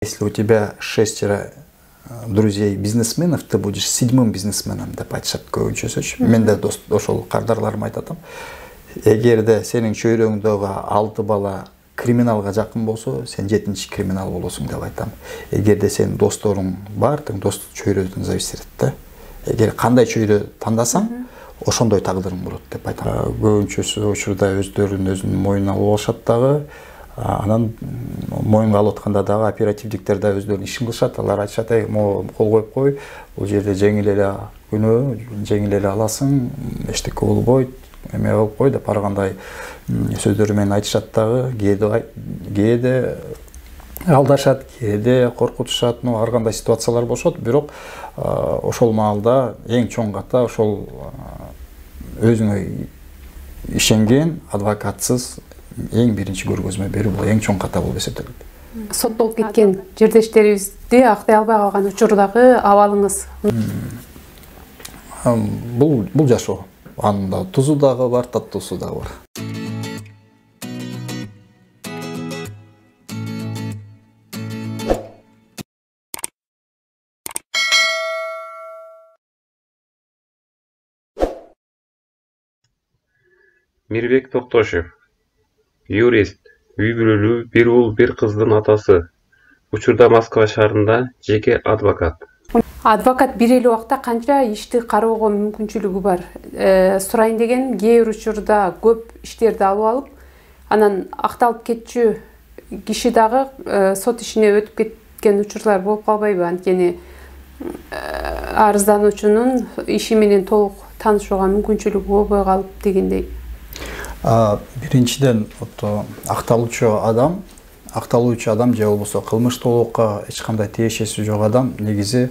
Если у тебя 6 друзей бизнесменов, ты будешь 7-м бизнесменом деп айтышат көбүнчөсүчү. Мен да ошол кардарларым айтатам. Эгерде сенин чөйрөңдөгү 6 бала криминалга жакын болсо, сен 7-чи криминал болосуң деп айтам. Эгерде сенин досторуң бар, дос чөйрөдөн зависит этет да. Эгер кандай чөйрө тандасаң, ошондой тагдырың болот деп айтам. Көбүнчөсү учурда өзүнүн моюна алып алышат дагы. Анан моюнга алып атканда дагы оперативдиктер да өздөрүнүн ишин кылышат. Алар айтышат: "Кол коюп кой, бул жерде жеңил эле күнөө, жеңил эле аласың, эчтеке болбойт, эме кылып кой" деп ар кандай сөздөр менен айтышат дагы. Кээде алдашат, кээде коркутушат, ар кандай ситуациялар болушат. Бирок ошол маалда эң чоң ката ошол өзүңө ишенген адвокатсыз эң биринчи көргөзмө берүү бул эң чоң ката болуп эсептелет. Соттолуп кеткен жердештерибизди актай албай калган учурдагы абалыңыз? Бул жашоо. Анда тузу дагы бар, таттуусу дагы бар. Мирбек Токтошев, юрист, үй бүлөлүү, бир уул, бир кыздын атасы. Учурда Москва шаарында жеке адвокат. Адвокат бир эле убакта канча ишти кароого мүмкүнчүлүгү бар? Сурайын дегеним, кээ бир учурда көп иштерди алып алып, анан акталып кетчү киши дагы сот ишине өтүп кеткен учурлар болуп калбайбы? Анткени арыздануучунун иши менен толук таанышууга мүмкүнчүлүгү болбой калып дегендей. Биринчиден, акталуучу адам же болбосо кылмыштуулукка эч кандай тиешеси жок адам негизи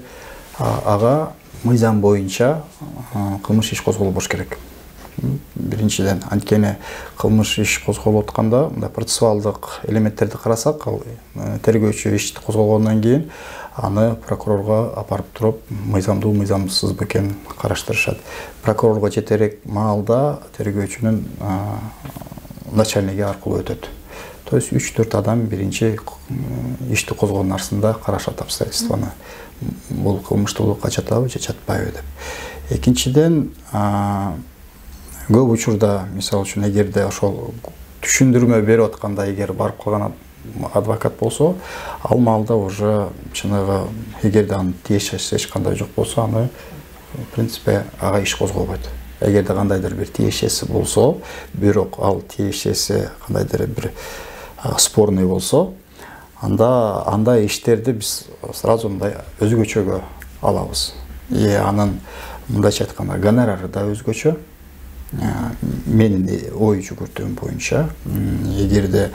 ага мыйзам боюнча кылмыш иш козголуп болуш керек. Биринчиден, анткени кылмыш иш козголуп атканда, мындай процессуалдык элементтерди карасак, тергөөчү ишти козголгондон кийин аны прокурорго апарып туруп, мыйзамдуу, мыйзамсызбы экенин караштырышат. Прокурорго жетерек маалда тергөөчүнүн начальниги аркылуу өтөт. То есть 3-4 адам биринчи ишти козгоон арасында карашат обстоятельствону. Бул кылмыштуулукка жатабы же жатпайбы деп. Экинчиден, көп учурда, мисалы үчүн, эгерде ошол түшүндүрмө берип атканда эгер барып калган адвокат болсо, ал маалда уже чыныгы эгерде анын тиешеси эч кандай жок болсо, аны в принципе ага иш козголбойт. Эгерде кандайдыр бир тиешеси болсо, бирок ал тиешеси кандайдыр бир спорный болсо, андай иштерди биз сразу мындай өзгөчөгө алабыз. Анын мындайча айтканда гонорары да өзгөчө. Менин ой жүгүртүүм боюнча, эгерде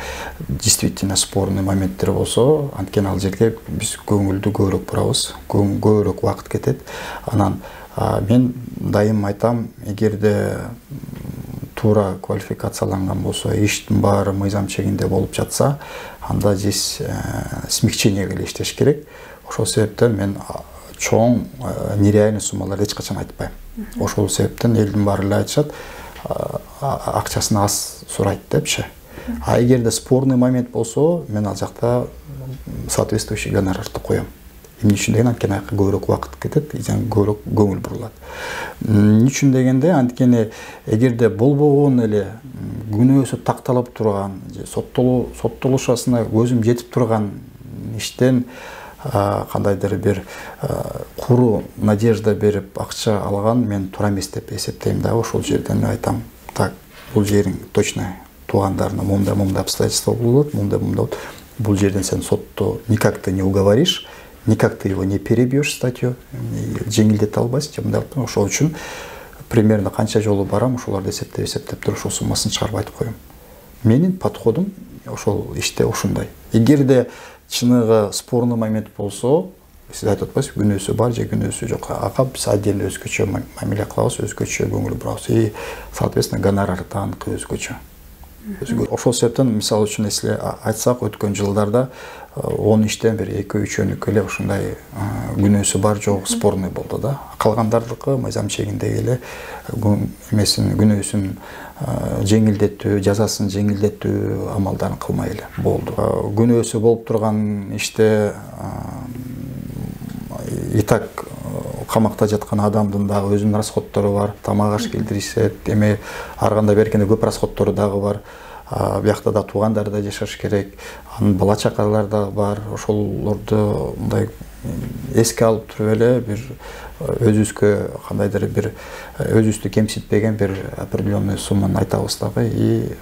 действительно спорный моменттер болсо, анткени ал жерге биз көңүлдү көбүрөөк бурабыз, көбүрөөк убакыт кетет. Анан мен дайым айтам, эгерде туура квалификацияланган болсо, иштин баары мыйзам чегинде болуп жатса, анда здесь смягчение эле иштеш керек. Ошол себептен мен чоң нереальный суммаларды эч качан айтпайм. Ошол себептен элдин баары эле айтышат, акчасын аз сурайт депчи. А эгерде спорный момент болсо, мен ал жакта соответствующий гонорарды коем. Эмне үчүн дегенде, анткени аяка көбүрөөк убакыт кетет, көбүрөөк көңүл бурулат. Эмне үчүн дегенде, анткени эгерде болбогон эле күнөөсү такталып турган, соттолушасына көзүм жетип турган иштен кандайдыр бир куру надежда берип акча алган мен туура эмес деп эсептейм да. Ошол жерден айтам, так, бул жериң точно туугандарына мындай обстоятельства болот, мындай болот. Бул жерден сен сотту никак ты не уговоришь, никак ты его не перебьешь статью, жеңилдете албайсың, мындай. Ошол үчүн примерно канча жолу барам, ошолорду эсептеп туруп ошол суммасын чыгарып айтып коем. Менин подходум ошол иште ушундай. Эгерде чыныгы спорный момент болсо, сиз айтып атпайсызбы, күнөөсү бар же күнөөсү жок. Ага биз отдельно өзгөчө мамиле кылабыз, өзгөчө көңүл бурабыз. И соответственно гонорары да өзгөчө. Ошол себептен, мисалы үчүн, если айтсак, өткөн жылдарда 10 иштен бир 2-3 эле ушундай күнөөсү бар жок спорный болду да. Калгандардыкы мыйзам чегиндеги эле эмесин, күнөөсүн жеңилдетүү, жазасын жеңилдетүү амалдарын кылмай эле болду. Күнөөсү болуп турган иште итак камакта жаткан адамдын дагы өзүнүн расходтору бар, тамак аш келтиришет, эми ар кандай беркенде көп расходтору дагы бар. Биякта да туугандар да жашаш керек, анын бала чакалар да бар. Ошолорду мындай эске алып туруп эле бир өзүбүзгө кандайдыр бир өзүбүздү кемситпеген бир определенный сумманы айтабыз дагы, и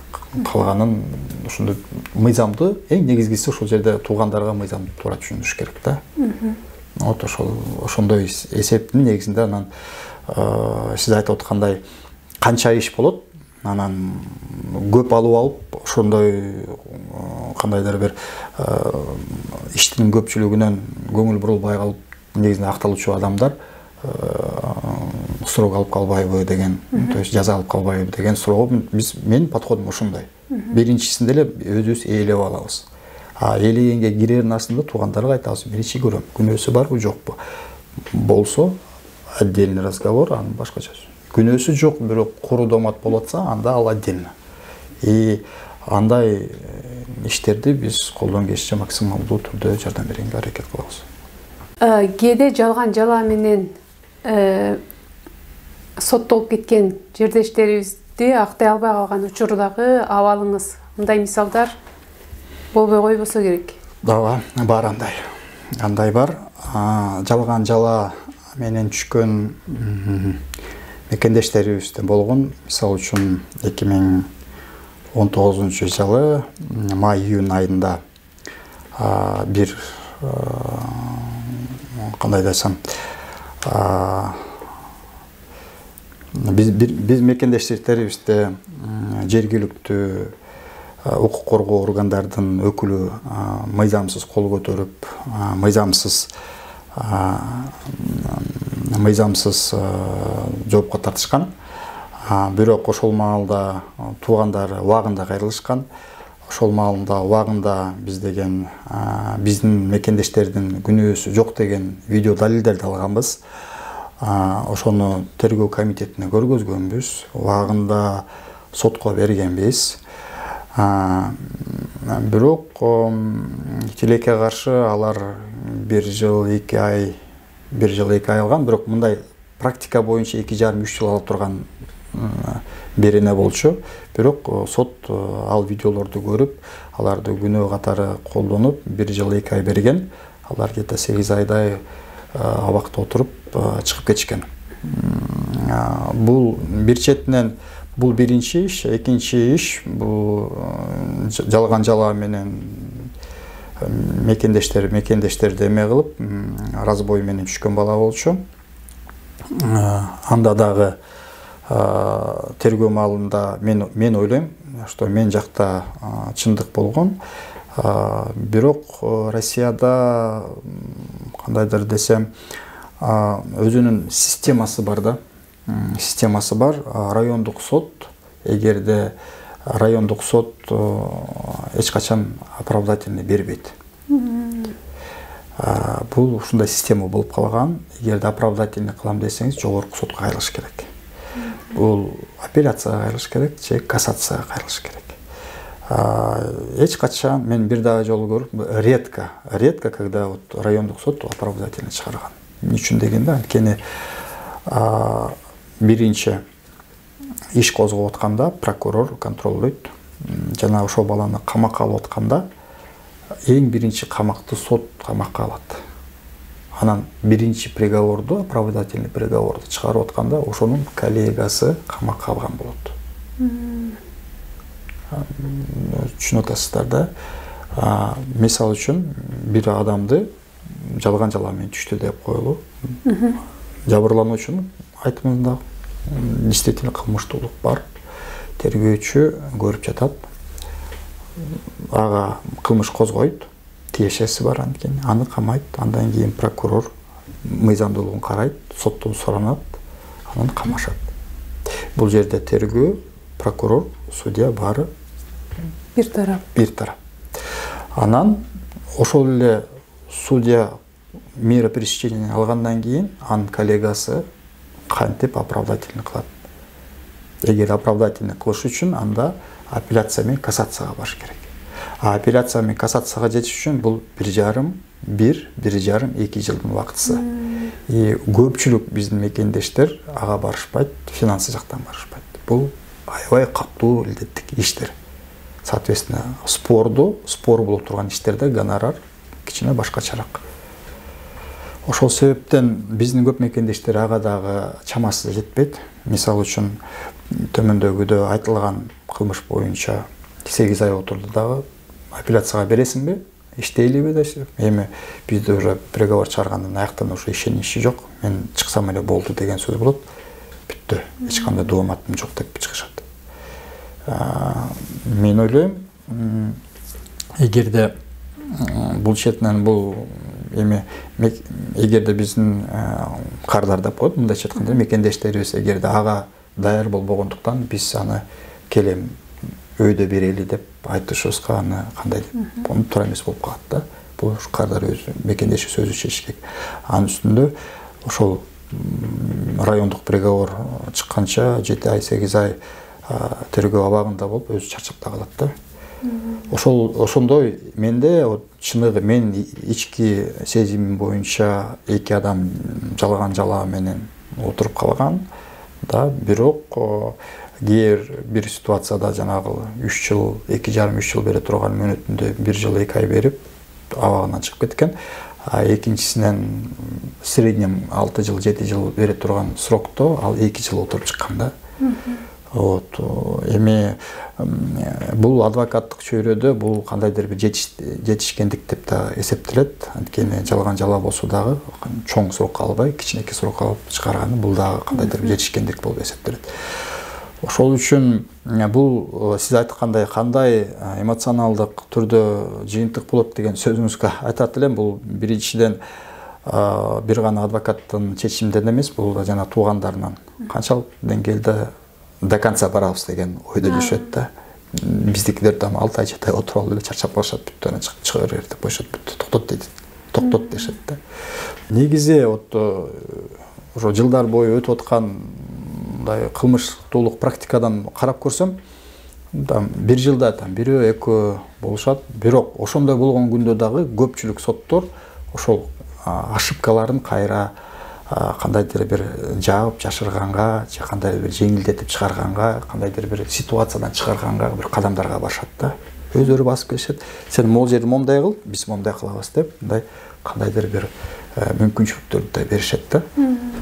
калганын ушундай мыйзамды, эң негизгиси ошол жерде туугандарга мыйзамды туура түшүндүрүш керек да. Вот ошондой эсептин негизинде анан сиз айтып аткандай канча иш болот, анан көп алып ошондой кандайдыр бир иштин көпчүлүгүнөн көңүл бурулбай калып, негизинде акталуучу адамдар суроо алып калбайбы деген, то есть жаза алып калбайбы деген суроого менин подходум ошондой. Биринчисинде эле өзүбүз ээлеп алабыз. Ээлегенге кирердин астында туугандарга айтабыз, биринчи көрөм, күнөөсү барбы жокпу. Болсо отдельный разговор, анын башкача. Күнөөсү жок, бирок куру домат болуп атса, анда ал отдельно. И андай иштерди биз колдон келишинче максималдуу түрдө жардам бергенге аракет кылабыз. Кээде жалган жала менен соттолуп кеткен жердештерибизди актай албай калган учурдагы абалыңыз, мындай мисалдар болбой койбосо керек. Дагы бар андай. Андай бар. Жалган жала менен түшкөн мекендештерибизде болгон, мисалы үчүн 2019-жылы май-июнь айында бир кандай десем, биз мекендештерибизде жергиликтүү укук коргоо органдардын өкүлү мыйзамсыз кол көтөрүп, мыйзамсыз жоопко тартышкан. Бирок ошол маалда туугандары убагында кайрылышкан. Ошол маалда убагында биз деген биздин мекендештердин күнөөсү жок деген видео далилдерди алганбыз. Ошону тергөө комитетине көргөзгөнбүз. Убагында сотко бергенбиз. Бирок тилекке каршы алар 1 жыл 2 ай алган, бирок мындай практика боюнча 2,5-3 жыл алып турган берене болчу. Бирок сот ал видеолорду көрүп, аларды күнөө катары колдонуп 1 жыл 2 ай берген. Алар где-то 8 айдай абакта отуруп чыгып кетишкен. Бул бир четинен бул биринчи иш, экинчи иш бул жалган жала менен мекендештерди эме кылып, разбой менен түшкөн бала болчу. Анда дагы тергөө маалында мен ойлойм, что мен жакта чындык болгон. Бирок Россияда кандайдыр десем, өзүнүн системасы бар да. Системасы бар. Райондук сот, эгерде райондук сот эч качан оправдательный бербейт. Бул ушундай система болуп калган. Эгерде оправдательный кылам десеңиз, жогорку сотко кайрылыш керек. Бул апелляцияга кайрылыш керек, же кассацияга кайрылыш керек. Эч качан мен бир дагы жолу көрүп, редко, когда вот райондук сот оправдательный чыгарган. Эмне үчүн дегенде, анткени биринчи иш козгоп атканда прокурор контролдойт. Жана ошол баланы камакка алып атканда эң биринчи камакты сот камакка алат. Анан биринчи приговорду, оправдательный приговорду чыгарып атканда ошонун коллегасы камакка алган болот. Түшүнүп атасыздар да. Мисалы үчүн бир адамды жалган жала менен түштү деп коелу. Жабырлануучунун айтымында действительно кылмыштуулук бар. Тергөөчү көрүп жатат. Ага кылмыш козгойт. Тиешеси бар анткени. Аны камайт. Андан кийин прокурор мыйзамдуулугун карайт, соттон суранат, анан камашат. Бул жерде тергөө, прокурор, судья баары бир тарап. Анан ошол эле судья мера пресечения алгандан кийин анын коллегасы кантип оправдательный кылат. Эгер оправдательный кылыш үчүн анда апелляция менен кассацияга барыш керек. Апелляция менен кассацияга жетиш үчүн бул 1,5-2 жылдын убактысы. Көпчүлүк биздин мекендештер ага барышпайт, финансы жактан барышпайт. Бул аябай катуу илдеттик иштер. Соответственно, спор болуп турган иштерде гонорар кичине башкачараак. Ошол себептен биздин көп мекендештер ага дагы чамасы жетпейт. Мисалы үчүн төмөндөгүдө айтылган кылмыш боюнча 8 ай отурду дагы апелляцияга бересиңби? Иштейлиби деп. Эми бизде уже приговор чыгаргандан аяктан уже ишеничи жок. Мен чыксам эле болду деген сөз болот. Бүттү. Эч кандай дооматым жок деп чыгышат. Мен ойлойм, эгерде бул четинен бул эми эгерде биздин кардар деп коет, мындайча айтканда мекендештерибиз эгерде ага даяр болбогондуктан биз аны келем өйдө берели деп айтышыбызга аны кандай деп ону туура эмес болуп калат да. Бул кардар өзү мекендеши сөзү чечиш керек. Анын үстүндө ошол райондук приговор чыкканча 7 ай 8 ай тергөө абагында болуп өзү чарчап да калат да. Ошондой менде чыныгы мен ички сезимим боюнча эки адам жалган жалаа менен отуруп калган да, бирок бир ситуацияда жанагы 3 жыл, 2,5-3 жыл бере турган мөөнөтүндө 1 жыл 2 ай берип абагынан чыгып кеткен. Экинчисинен среднем 6 жыл, 7 жыл бере турган срокто ал 2 жыл отуруп чыккан да. Эми бул адвокаттык чөйрөдө бул кандайдыр бир жетишкендик деп да эсептелет. Анткени жалган жала болсо дагы чоң срок албай, кичинекей срок алып чыгарганы бул дагы кандайдыр бир жетишкендик болуп эсептелет. Ошол үчүн бул сиз айткандай кандай эмоционалдык түрдө жыйынтык болот деген сөзүңүзгө айтат элем. Бул биринчиден бир гана адвокаттын чечиминен эмес, бул жана туугандарынан канчалык деңгээлде до конца барабыз деген ойдо жүрүшөт да. Биздикилер да 6 ай 7 ай отуруп алып эле чарчап калышат, бүттү анан чыга бер деп коюшат, бүттү токтот дейт. Токтот дешет да. Негизи ошо жылдар бою өтүп аткан мындай кылмыштуулук практикадан карап көрсөм, бир жылда бирөө экөө болушат. Бирок ошондой болгон күндө дагы көпчүлүк соттор ошол ошибкаларын кайра кандайдыр бир жаап жашырганга, же кандай бир жеңилдетип чыгарганга, кандайдыр бир ситуациядан чыгарганга бир кадамдарга барышат да. Өздөрү басып келишет. Сен могул жерде момундай кыл, биз момундай кылабыз деп, мындай кандайдыр бир мүмкүнчүлүктөрдү да беришет да.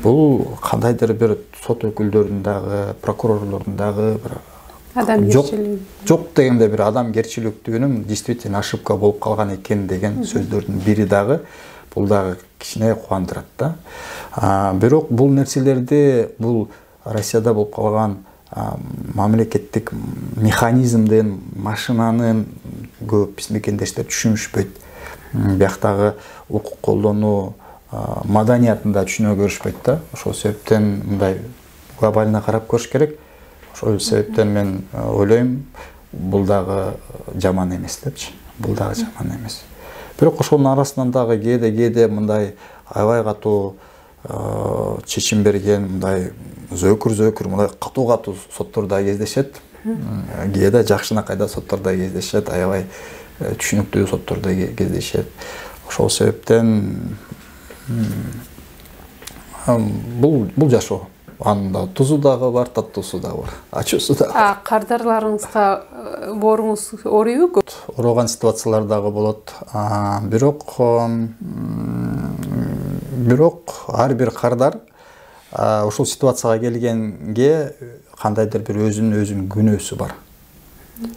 Бул кандайдыр бир сот өкүлдөрүнүн дагы, прокурорлордун дагы бир жок дегенде бир адамгерчиликтүүнүн действительно ошибка болуп калган экен деген сөздөрдүн бири дагы бул дагы кичине кубандырат да. Бирок бул нерселерди бул Россияда болуп калган мамлекеттик механизмден, машинанын көп биз мекендештер түшүнүшпөйт. Бияктагы укук колдонуу маданиятын да түшүнө көрүшпөйт да. Ошол себептен мындай глобально карап көрүш керек. Ошол себептен мен ойлойм, бул дагы жаман эмес депчи. Бул дагы жаман эмес. Бирок ошонун арасынан дагы кээде мындай аябай катуу чечим берген, мындай зөөкүр мындай катуу соттор да кездешет. Кээде жакшынакайда соттор да кездешет, аябай түшүнүктүү соттор да кездешет. Ошол себептен бул жашоо. Анда тузу дагы бар, таттуусу дагы бар, ачуусу дагы бар. Кардарларыңызга бооруңуз ооруйбу? Оороган ситуациялар дагы болот. Бирок ар бир кардар ошол ситуацияга келгенге кандайдыр бир өзүнүн күнөөсү бар.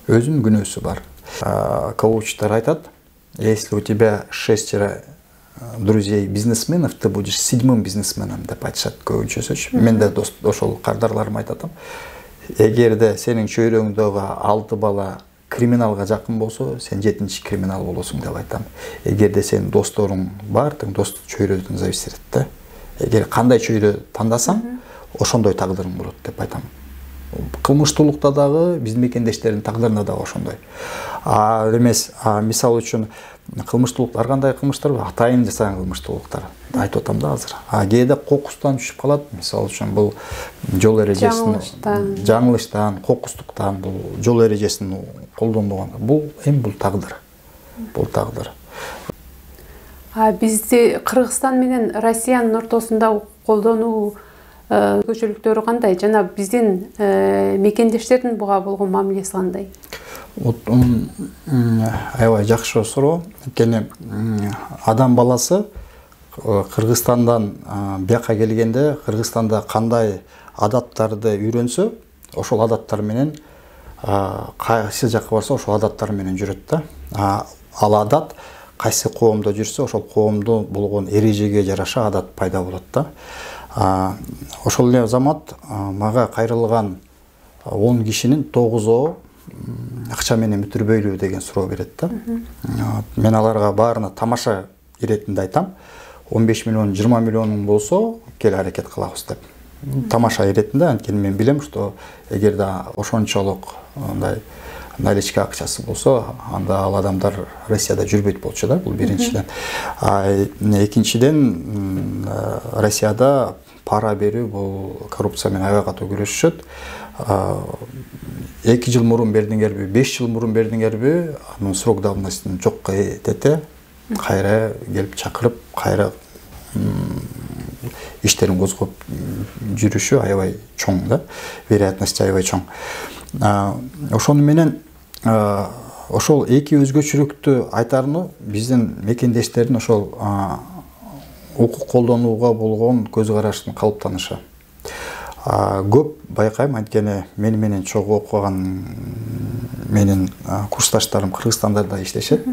Өзүнүн күнөөсү бар. Коучтар айтат, если у тебя 6 друзей бизнесменов, ты будешь 7-м бизнесменом деп айтышат көбүнчөсү. Мен да ошол кардарларыма айтатам. Эгерде сенин чөйрөңдөгү 6 бала криминалга жакын болсо, сен 7-чи криминал болосуң деп айтам. Эгерде сенин досторуң бар, достук чөйрөдөн зависит этет да. Эгер кандай чөйрө тандасаң, ошондой тагдырың болот деп айтам. Кылмыштуулукта дагы биздин мекендештердин тагдырында дагы ошондой. Эмес, мисалы үчүн кылмыштуулук ар кандай кылмыштар бар, атайын жасаган кылмыштуулуктар. Айтып атам да азыр. Кээде кокустан түшүп калат. Мисалы үчүн бул жол эрежесин жаңылыштан, кокустуктан, бул жол эрежесин колдонбогон. Бул тагдыр. Бул тагдыр. Бизди Кыргызстан менен Россиянын ортосунда колдонуу көчөлүктөрү кандай? Жана биздин мекендештердин буга болгон мамилеси кандай? Аябай жакшы суроо. Анткени адам баласы Кыргызстандан бияка келгенде Кыргызстанда кандай адаттарды үйрөнсө, ошол адаттар менен кайсы жакка барса ошол адаттар менен жүрөт да. Ал адат кайсы коомдо жүрсө, ошол коомдо болгон эрежеге жараша адат пайда болот да. Ошол эле замат мага кайрылган 10 кишинин 9-у акча менен бүтүрбөйлү деген суроо берет да. Мен аларга баарына тамаша иретинде айтам. 15 миллион, 20 миллион болсо, кел аракет кылабыз деп. Тамаша иретинде, анткени мен билем, что эгерде ошончолук мындай наличка акчасы болсо, анда ал адамдар Россияда жүрбөйт болчу да, бул биринчиден. Экинчиден, Россияда пара берүү бул коррупция менен аябай катуу күрөшүшөт. 2 жыл мурун бердиңерби, 5 жыл мурун бердиңерби, анын срок давностун жокко этете, кайра келип чакырып, кайра иштерин козгоп жүрүшү аябай чоң да, вероятность аябай чоң. Ошону менен ошол эки өзгөчөлүктү айтарыны биздин мекендештердин ошол укук колдонууга болгон көз караштын калыптанышы. Көп байкайм, анткени мен менен чогуу окуган менин курсташтарым Кыргызстанда да иштешет.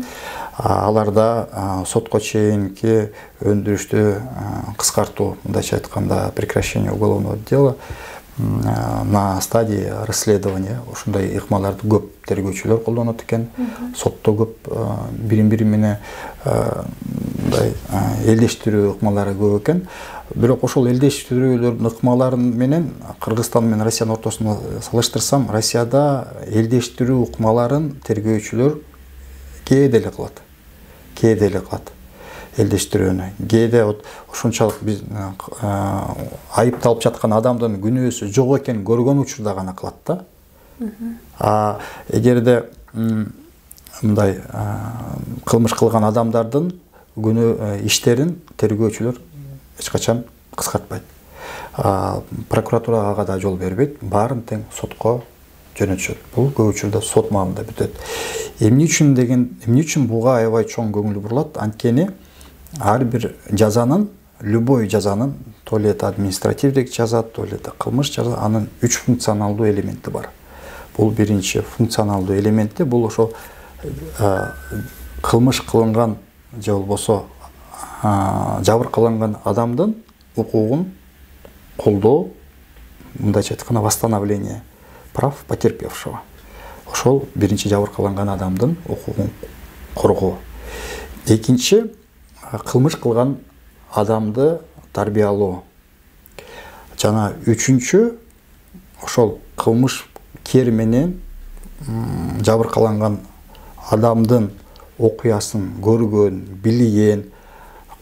Аларда сотко чейинки өндүрүштү кыскартуу, мындайча айтканда, прекращение уголовного дела на стадии расследования ушундай ыкмаларды көп тергөөчүлөр колдонот экен. Сотто көп бири-бири менен мындай элдештирүү ыкмалары көп экен. Бирок ошол элдештирүүлөрдүн ыкмаларын менен Кыргызстан менен Россиянын ортосуна салыштырсам, Россияда элдештирүү ыкмаларын тергөөчүлөр кээде эле кылат. Кээде эле кылат элдештирүүнү. Кээде ошончалык биз айыпталып жаткан адамдын күнөөсү жок экенин көргөн учурда гана кылат да. Эгерде мындай кылмыш кылган адамдардын күнөө иштерин тергөөчүлөр эч качан кыскартпайт. Прокуратура ага да жол бербейт, баарын тең сотко жөнөтүшөт. Бул көп учурда сот маалында бүтөт. Эмне үчүн буга аябай чоң көңүл бурулат? Анткени ар бир жазанын, любой жазанын, то ли это административдик жаза, то ли это кылмыш жаза, анын 3 функционалдуу элементи бар. Бул биринчи функционалдуу элементи, бул ошо кылмыш кылынган же болбосо жабыр кылынган адамдын укугун колдоо, мындайча айтканда, восстановление прав потерпевшего. Ошол биринчи жабыр кылынган адамдын укугун коргоо. Экинчи, кылмыш кылган адамды тарбиялоо. Жана үчүнчү, ошол кылмышкер менен жабыр кылынган адамдын окуясын көргөн, билген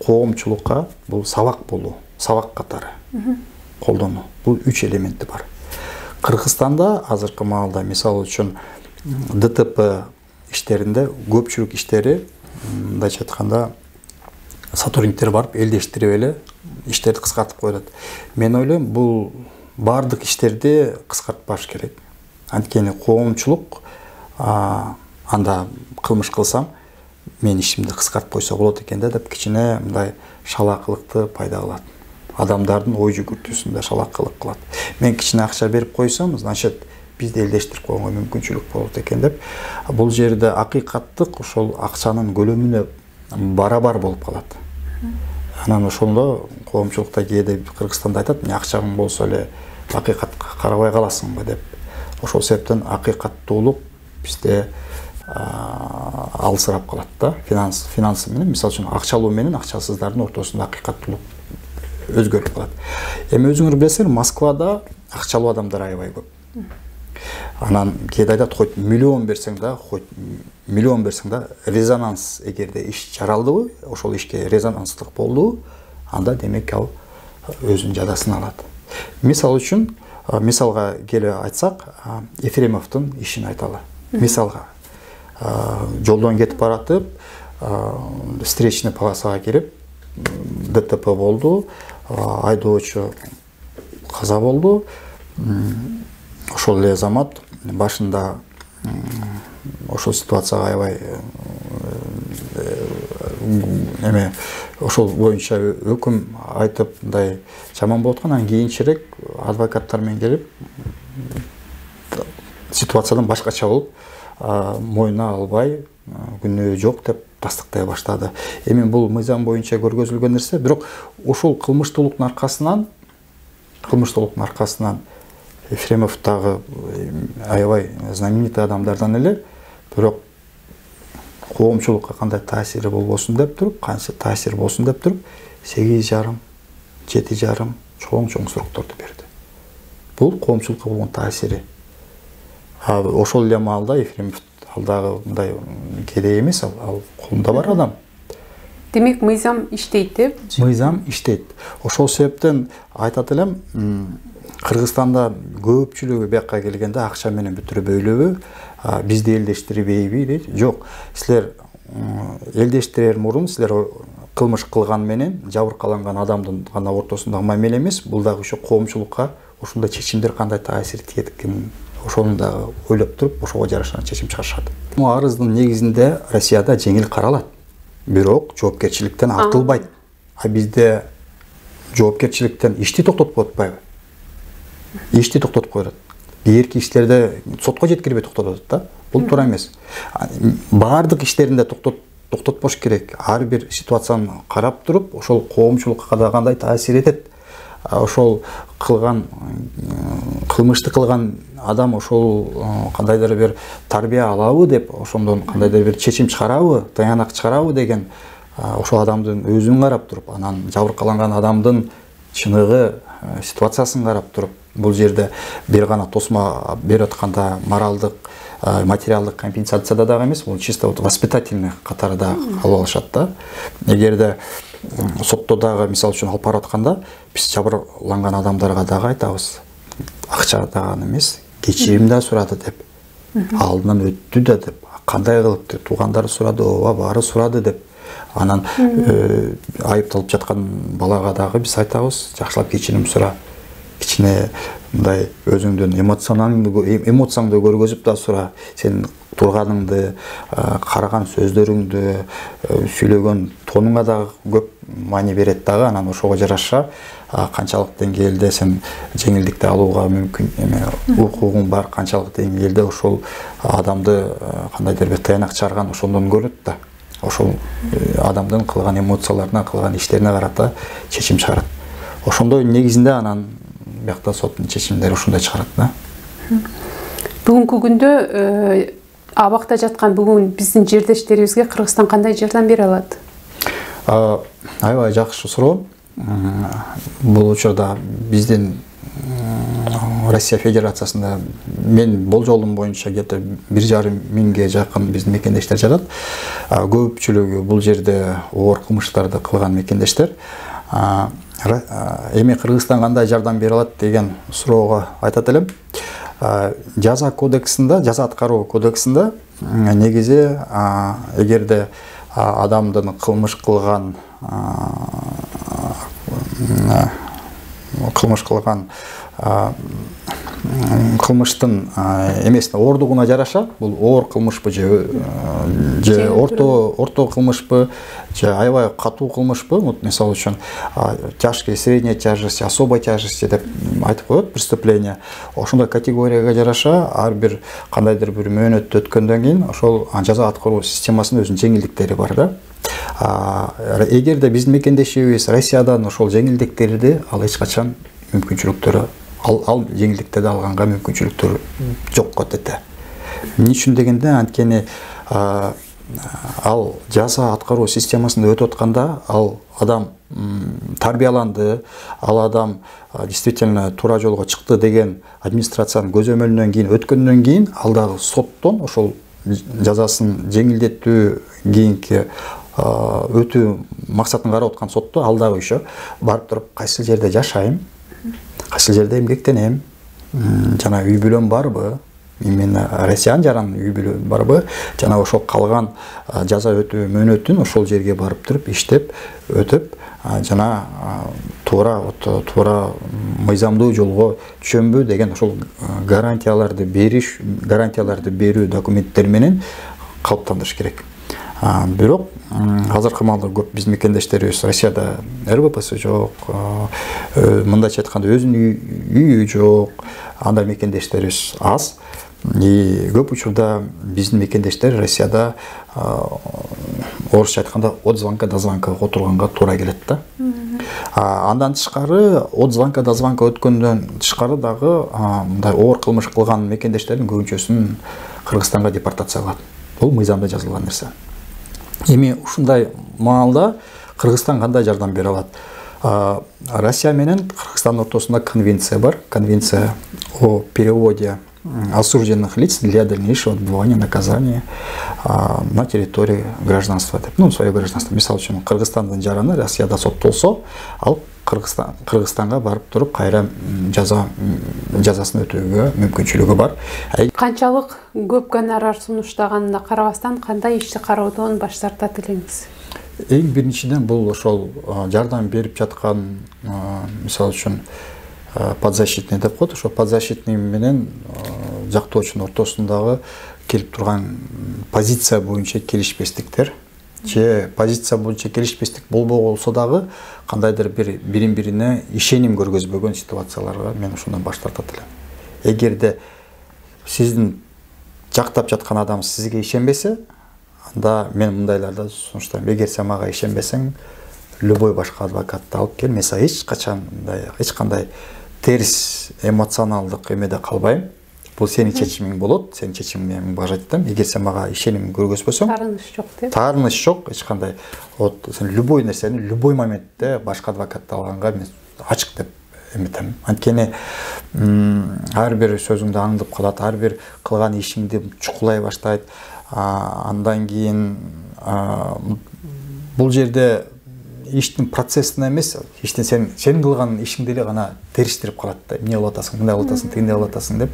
коомчулукка бул сабак болуу, сабак катары колдонуу. Бул 3 элементи бар. Кыргызстанда азыркы маалда, мисалы үчүн, ДТП иштеринде көпчүлүк иштери, мындайча айтканда, сотрудниктер барып элдештирип эле иштерди кыскартып коет. Мен ойлойм, бул бардык иштерди кыскартпаш керек. Анткени коомчулук анда кылмыш кылсам, мен ишимди кыскартып койсо болот экен да деп кичине мындай шалакылыкты пайда кылат. Адамдардын ой жүгүртүүсүндө шалакылык кылат. Мен кичине акча берип койсом, значит, бизди элдештирип койгонго мүмкүнчүлүк болот экен деп. Бул жерде акыйкаттык ошол акчанын көлөмүнө барабар болуп калат. Анан ошондо коомчулукта кээде Кыргызстанда айтат, "Мен акчаң болсо эле акыйкатка карабай каласыңбы" деп. Ошол себептен акыйкаттуулук бизде алысырап калат да. Финансы менен, мисалы үчүн, акчалуу менен акчасыздардын ортосунда акыйкаттуулук өзгөрүп калат. Эми өзүңөр билесиңер, Москвада акчалуу адамдар аябай көп. Анан кээде айтат, хоть миллион берсең да, резонанс эгерде иш жаралдыбы, ошол ишке резонанстык болду, анда демек ал өзүнүн жазасын алат. Мисалы үчүн, мисалга келе айтсак, Ефремовдун ишин айталы. Мисалга, жолдон кетип баратып, встречный полосага кирип ДТП болду, айдоочу каза болду. Ошол эле азамат башында ошол ситуацияга аябай эме ошол боюнча өкүм айтып мындай жаман болуп аткан. Анан кийинчерээк адвокаттар менен келип ситуациядан башкача болуп мойнуна албай күнөө жок деп тастыктай баштады. Эми бул мыйзам боюнча көргөзүлгөн нерсе, бирок ушул кылмыштуулуктун аркасынан Ефремов дагы аябай знаменитый адамдардан эле, бирок коомчулукка кандай таасири болбосун деп туруп, канча таасир болсун деп туруп 8,5, 7,5 чоң срокторду берди. Бул коомчулукка болгон таасири. Ошол эле маалда Ефремов алдагы мындай кедей эмес, ал колунда бар адам. Демек мыйзам иштейт деп? Мыйзам иштейт. Ошол себептен айтат элем, Кыргызстанда көпчүлүгү бияка келгенде акча менен бүтүрбөйлүбү, бизди элдештирбейби дейт. Жок, силер элдештирер мурун силер кылмыш кылган менен жабыркаланган адамдын гана ортосундагы мамиле эмес, бул дагы ошо коомчулукка ушундай чечимдер кандай таасир этет экен, ошону дагы ойлоп туруп, ошого жараша чечим чыгарышат. Бул арыздын негизинде Россияда жеңил каралат, бирок жоопкерчиликтен артылбайт. Бизде жоопкерчиликтен ишти токтотуп атпайбы? Ишти токтотуп коёт. Кийинки иштерде сотко жеткирбей токтотот да. Бул туура эмес. Баардык иштеринде токтотпош керек. Ар бир ситуацияны карап туруп, ошол коомчулукка да кандай таасир этет. Ошол кылган кылмышты кылган адам ошол кандайдыр бир тарбия алабы деп, ошондон кандайдыр бир чечим чыгарабы, таянак чыгарабы деген ошол адамдын өзүн карап туруп, анан жабыркаланган адамдын чыныгы ситуациясын карап туруп, бул жерде бир гана тосма берип атканда моралдык, материалдык компенсацияда дагы эмес, бул чисто воспитательный катарда алып алышат да. Эгерде сотто дагы мисал үчүн алып барып атканда, биз жабырланган адамдарга дагы айтабыз, акча дагы эмес, кечирим да сурады деп, алдынан өттү да деп, кандай кылып деп, туугандары сурады, ооба баары сурады деп. Анан айыпталып жаткан балага дагы биз айтабыз, жакшылап кечирим сура, кичине мындай өзүңдүн эмоцияңды көргөзүп да сура, сен турганыңды, караган сөздөрүңдү, сүйлөгөн тонуңа дагы көп маани берет дагы. Анан ошого жараша канчалык деңгээлде сен жеңилдикти алууга мүмкүн укугуң бар, канчалык деңгээлде ошол адамды кандайдыр бир таянак чыгарган ошондон көрөт да. Ошол адамдын кылган эмоцияларына, кылган иштерине карата чечим чыгарат. Ошондой негизинде анан биякта соттун чечимдери ушундай чыгарат да. Бүгүнкү күндө абакта жаткан бүгүн биздин жердештерибизге Кыргызстан кандай жардам бере алат? Аябай жакшы суроо. Бул учурда биздин Россия Федерациясында мен болжолум боюнча где-то 1,5 миңге жакын биздин мекендештер жатат. Көпчүлүгү бул жерде оор кылмыштарды кылган мекендештер. Эми Кыргызстан кандай жардам бере алат деген суроого айтат элем. Жаза кодексинде, жаза аткаруу кодексинде негизи эгерде адамдын кылмыш кылган кылмыштын эмесине оордугуна жараша, бул оор кылмышпы же орто кылмышпы же аябай катуу кылмышпы, мисалы үчүн тяжкий, средняя тяжесть, особой тяжести деп айтып коет преступление. Ошондой категорияга жараша ар бир кандайдыр бир мөөнөттү өткөндөн кийин ошол жаза аткаруу системасынын өзүнүн жеңилдиктери бар да. Эгерде биздин мекендешибиз Россиядан ошол жеңилдиктерди ал эч качан мүмкүнчүлүктөрү ал жеңилдиктерди алганга мүмкүнчүлүктөр жок кетет. Эмне үчүн дегенде, анткени ал жаза аткаруу системасында өтүп атканда ал адам тарбияланды, ал адам действительно туура жолго чыкты деген администрациянын көзөмөлүнөн кийин өткөндөн кийин ал дагы соттон ошол жазасын жеңилдетүү кийинки өтүү максатын карап аткан сотто ал дагы еще барып туруп кайсы жерде жашайм, кайсы жерде эмгектенем, жана үй бүлөм барбы, именно Россиянын жаран үй бүлө барбы, жана ошол калган жаза өтүү мөөнөтүн ошол жерге барып туруп иштеп өтүп, жана туура мыйзамдуу жолго түшөмбү деген ошол гарантияларды берүү документтери менен калыптандырыш керек. Бирок азыркы маалда көп биздин мекендештерибиз Россияда РБПсы жок, мындайча айтканда өзүнүн үйү жок, андай мекендештерибиз аз. Көп учурда биздин мекендештер Россияда орусча айтканда от звонка до звонка отурганга туура келет да. Андан тышкары от звонка до звонка өткөндөн тышкары дагы мындай оор кылмыш кылган мекендештердин көбүнчөсүн Кыргызстанга депортация кылат. Бул мыйзамда жазылган нерсе. Эми ушундай маалда Кыргызстан кандай жардам бере алат? Россия менен Кыргызстандын ортосунда конвенция бар. Конвенция о переводе осужденных лиц для дальнейшего отбывания наказания на территории гражданства. Свое гражданство. Мисалы үчүн Кыргызстандын жараны Россияда соттолсо, ал Кыргызстанга барып туруп кайра жазасын өтөөгө мүмкүнчүлүгү бар. Канчалык көп гонорар сунуштаганына карабастан кандай ишти кароодон баш тартат элеңиз? Эң биринчиден бул ошол жардам берип жаткан, мисалы үчүн подзащитный деп коет, ошо подзащитный менен жактоочунун ортосундагы келип турган позиция боюнча келишпестиктер же позиция боюнча келишпестик болбосо дагы кандайдыр бир бирин-бирине ишеним көргөзбөгөн ситуацияларга мен ошондон баш тартат элем. Эгерде сиздин жактап жаткан адам сизге ишенбесе, анда мен мындайларды сунуштайм. Эгер сен мага ишенбесең, любой башка адвокатты алып кел. Мен сага эч кандай терс эмоционалдык эмеде калбайм. Бул сенин чечимиң болот, сенин чечимиңе мен бажа айтам. Эгер сен мага ишеним көргөзбөсөң, таарыныш жок деп. Таарыныш жок, эч кандай. Вот сен любой нерсени любой моментте башка адвокатты алганга мен ачык деп эметем. Анткени ар бир сөзүңдү аңдып калат, ар бир кылган ишиңди чукулай баштайт. Андан кийин бул жерде иштин процессине эмес, иштин сен кылган ишиңди эле гана териштирип калат да. Эмне кылып атасың, мындай кылып атасың, тигиндей кылып атасың деп.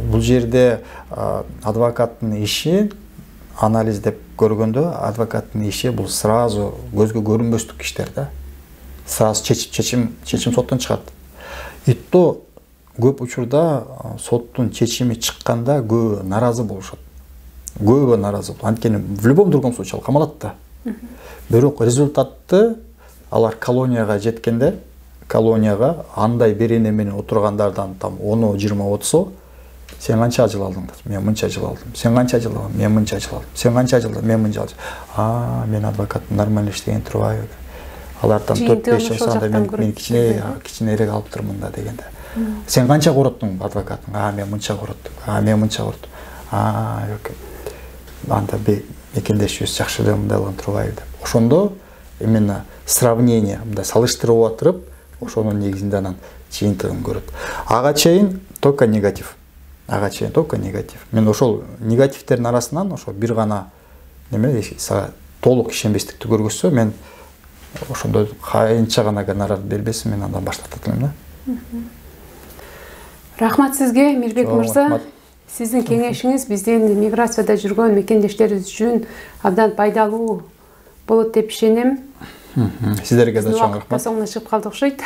Бул жерде адвокаттын иши анализ деп көргөндө, адвокаттын иши бул сразу көзгө көрүнбөстүк иштер да. Сразу чечим соттон чыгат. И то көп учурда соттун чечими чыкканда көбү наразы болушат. Көбү наразы болот. Анткени в любом другом случае ал камалат да. Бирок результатты алар колонияга жеткенде, колонияга андай берене менен отургандардан там 10-20 отсо, сен канча жыл алдың? Мен мынча жыл алдым. Сен канча жыл алдың? Мен мынча жыл алдым. Сен канча жыл алдың? Мен мынча жыл алдым. Мен адвокаттын нормально иштеген турбайбы? Алардан 4-5 жыл санда мен кичинерээк алып турмун да дегенде. Сен канча короттуң адвокатың? Мен мынча короттум. Мен мынча короттум. Анда мекендешибиз жакшы эле мындай кылган турбайбы деп. Ошондо именно сравнение, мындай салыштырып отуруп, ошонун негизинде анан жыйынтыгын көрөт. Ага чейин только негатив. Мен ошол негативтердин арасынан ошо бир гана неме толук ишенбестикти көргөзсө, мен ошондо кайынча гана гонорар бербесин, мен андан баш тартат элем да. Рахмат сизге, Мирбек мырза. Сиздин кеңешиңиз биздин миграцияда жүргөн мекендештерибиз үчүн абдан пайдалуу болот деп ишенем. Сиздерге да чоң рахмат. Соңуна чыгып калды окшойт.